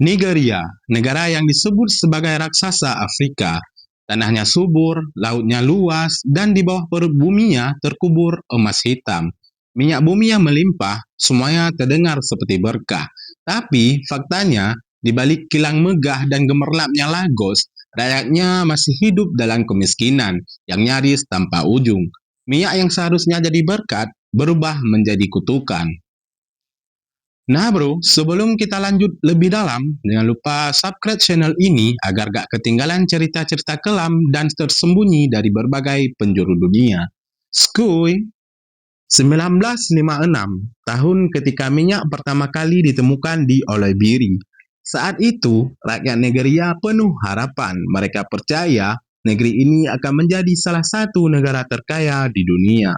Nigeria, negara yang disebut sebagai raksasa Afrika. Tanahnya subur, lautnya luas, dan di bawah perut buminya terkubur emas hitam. Minyak bumi yang melimpah, semuanya terdengar seperti berkah. Tapi faktanya, di balik kilang megah dan gemerlapnya Lagos, rakyatnya masih hidup dalam kemiskinan yang nyaris tanpa ujung. Minyak yang seharusnya jadi berkat, berubah menjadi kutukan. Nah bro, sebelum kita lanjut lebih dalam, jangan lupa subscribe channel ini agar gak ketinggalan cerita-cerita kelam dan tersembunyi dari berbagai penjuru dunia. Skuy, 1956, tahun ketika minyak pertama kali ditemukan di Olebiri. Saat itu, rakyat Nigeria penuh harapan. Mereka percaya negeri ini akan menjadi salah satu negara terkaya di dunia.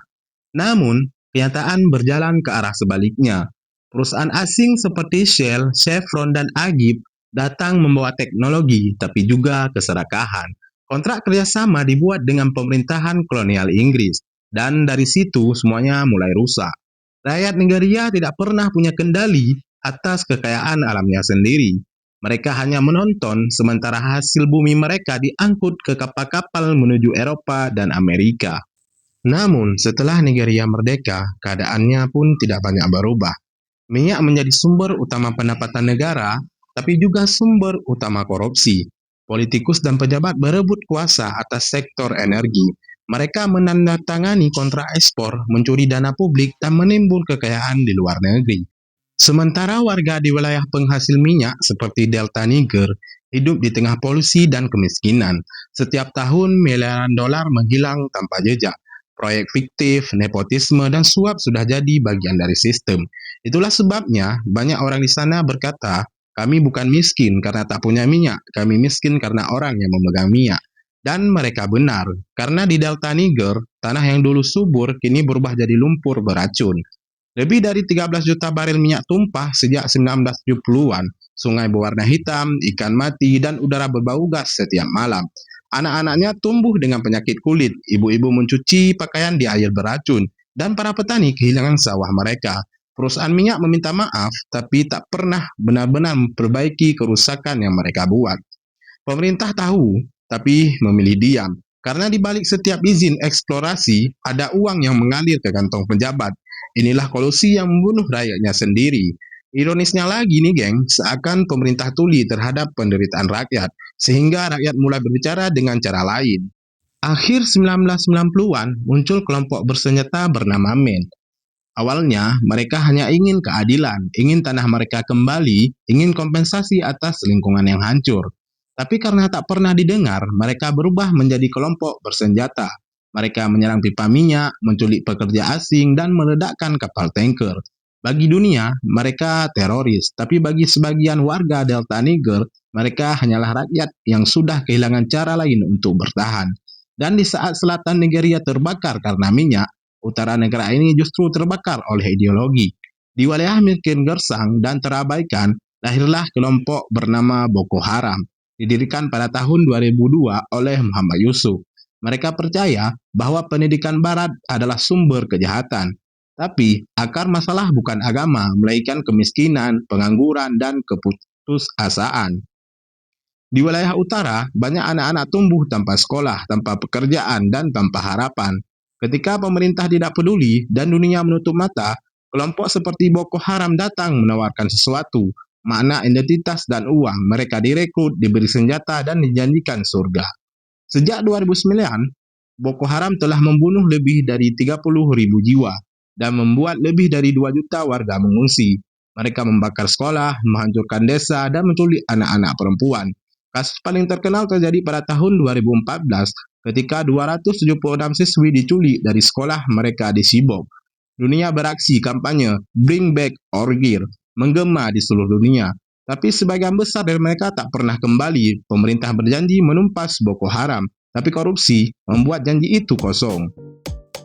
Namun, kenyataan berjalan ke arah sebaliknya. Perusahaan asing seperti Shell, Chevron, dan Agip datang membawa teknologi, tapi juga keserakahan. Kontrak kerjasama dibuat dengan pemerintahan kolonial Inggris, dan dari situ semuanya mulai rusak. Rakyat Nigeria tidak pernah punya kendali atas kekayaan alamnya sendiri. Mereka hanya menonton sementara hasil bumi mereka diangkut ke kapal-kapal menuju Eropa dan Amerika. Namun, setelah Nigeria merdeka, keadaannya pun tidak banyak berubah. Minyak menjadi sumber utama pendapatan negara, tapi juga sumber utama korupsi. Politikus dan pejabat berebut kuasa atas sektor energi. Mereka menandatangani kontrak ekspor, mencuri dana publik, dan menimbun kekayaan di luar negeri. Sementara warga di wilayah penghasil minyak seperti Delta Niger hidup di tengah polusi dan kemiskinan. Setiap tahun miliaran dolar menghilang tanpa jejak. Proyek fiktif, nepotisme, dan suap sudah jadi bagian dari sistem. Itulah sebabnya banyak orang di sana berkata, kami bukan miskin karena tak punya minyak, kami miskin karena orang yang memegang minyak. Dan mereka benar, karena di Delta Niger, tanah yang dulu subur kini berubah jadi lumpur beracun. Lebih dari 13 juta barel minyak tumpah sejak 1970-an. Sungai berwarna hitam, ikan mati, dan udara berbau gas setiap malam. Anak-anaknya tumbuh dengan penyakit kulit, ibu-ibu mencuci pakaian di air beracun, dan para petani kehilangan sawah mereka. Perusahaan minyak meminta maaf, tapi tak pernah benar-benar memperbaiki kerusakan yang mereka buat. Pemerintah tahu, tapi memilih diam. Karena di balik setiap izin eksplorasi, ada uang yang mengalir ke kantong pejabat. Inilah kolusi yang membunuh rakyatnya sendiri. Ironisnya lagi nih geng, seakan pemerintah tuli terhadap penderitaan rakyat, sehingga rakyat mulai berbicara dengan cara lain. Akhir 1990-an, muncul kelompok bersenjata bernama MEN. Awalnya, mereka hanya ingin keadilan, ingin tanah mereka kembali, ingin kompensasi atas lingkungan yang hancur. Tapi karena tak pernah didengar, mereka berubah menjadi kelompok bersenjata. Mereka menyerang pipa minyak, menculik pekerja asing, dan meledakkan kapal tanker. Bagi dunia, mereka teroris, tapi bagi sebagian warga Delta Niger, mereka hanyalah rakyat yang sudah kehilangan cara lain untuk bertahan. Dan di saat selatan Nigeria terbakar karena minyak, utara negara ini justru terbakar oleh ideologi. Di wilayah miskin gersang dan terabaikan, lahirlah kelompok bernama Boko Haram, didirikan pada tahun 2002 oleh Muhammad Yusuf. Mereka percaya bahwa pendidikan barat adalah sumber kejahatan. Tapi akar masalah bukan agama, melainkan kemiskinan, pengangguran, dan keputusasaan. Di wilayah utara, banyak anak-anak tumbuh tanpa sekolah, tanpa pekerjaan, dan tanpa harapan. Ketika pemerintah tidak peduli dan dunia menutup mata, kelompok seperti Boko Haram datang menawarkan sesuatu, makna identitas dan uang. Mereka direkrut, diberi senjata, dan dijanjikan surga. Sejak 2009, Boko Haram telah membunuh lebih dari 30.000 jiwa dan membuat lebih dari 2 juta warga mengungsi. Mereka membakar sekolah, menghancurkan desa, dan menculik anak-anak perempuan. Kasus paling terkenal terjadi pada tahun 2014 ketika 276 siswi diculik dari sekolah mereka di Chibok. Dunia beraksi kampanye Bring Back Orgir menggema di seluruh dunia. Tapi sebagian besar dari mereka tak pernah kembali. Pemerintah berjanji menumpas Boko Haram, tapi korupsi membuat janji itu kosong.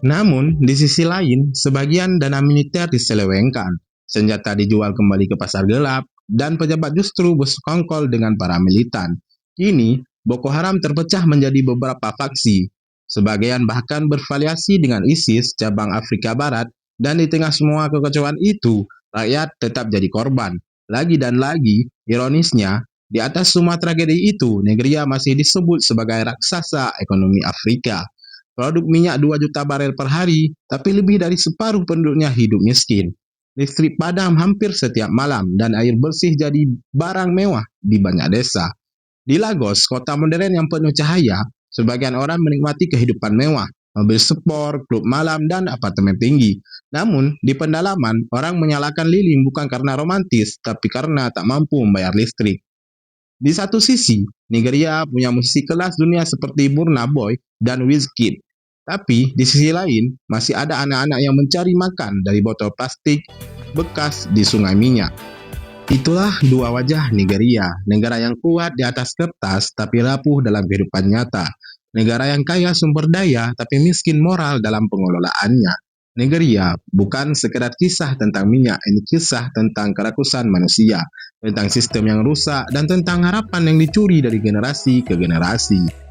Namun, di sisi lain, sebagian dana militer diselewengkan, senjata dijual kembali ke pasar gelap, dan pejabat justru bersekongkol dengan para militan. Kini, Boko Haram terpecah menjadi beberapa faksi. Sebagian bahkan bervariasi dengan ISIS, cabang Afrika Barat, dan di tengah semua kekacauan itu, rakyat tetap jadi korban. Lagi dan lagi, Ironisnya, di atas semua tragedi itu, Nigeria masih disebut sebagai raksasa ekonomi Afrika. Produk minyak 2 juta barel per hari, tapi lebih dari separuh penduduknya hidup miskin. Listrik padam hampir setiap malam, dan air bersih jadi barang mewah di banyak desa. Di Lagos, kota modern yang penuh cahaya, sebagian orang menikmati kehidupan mewah, mobil sport, klub malam, dan apartemen tinggi. Namun, di pendalaman, orang menyalakan lilin bukan karena romantis, tapi karena tak mampu membayar listrik. Di satu sisi, Nigeria punya musisi kelas dunia seperti Burna Boy dan Wizkid. Tapi di sisi lain, masih ada anak-anak yang mencari makan dari botol plastik bekas di sungai minyak. Itulah dua wajah Nigeria, negara yang kuat di atas kertas tapi rapuh dalam kehidupan nyata. Negara yang kaya sumber daya tapi miskin moral dalam pengelolaannya. Nigeria bukan sekedar kisah tentang minyak, ini kisah tentang kerakusan manusia, tentang sistem yang rusak, dan tentang harapan yang dicuri dari generasi ke generasi.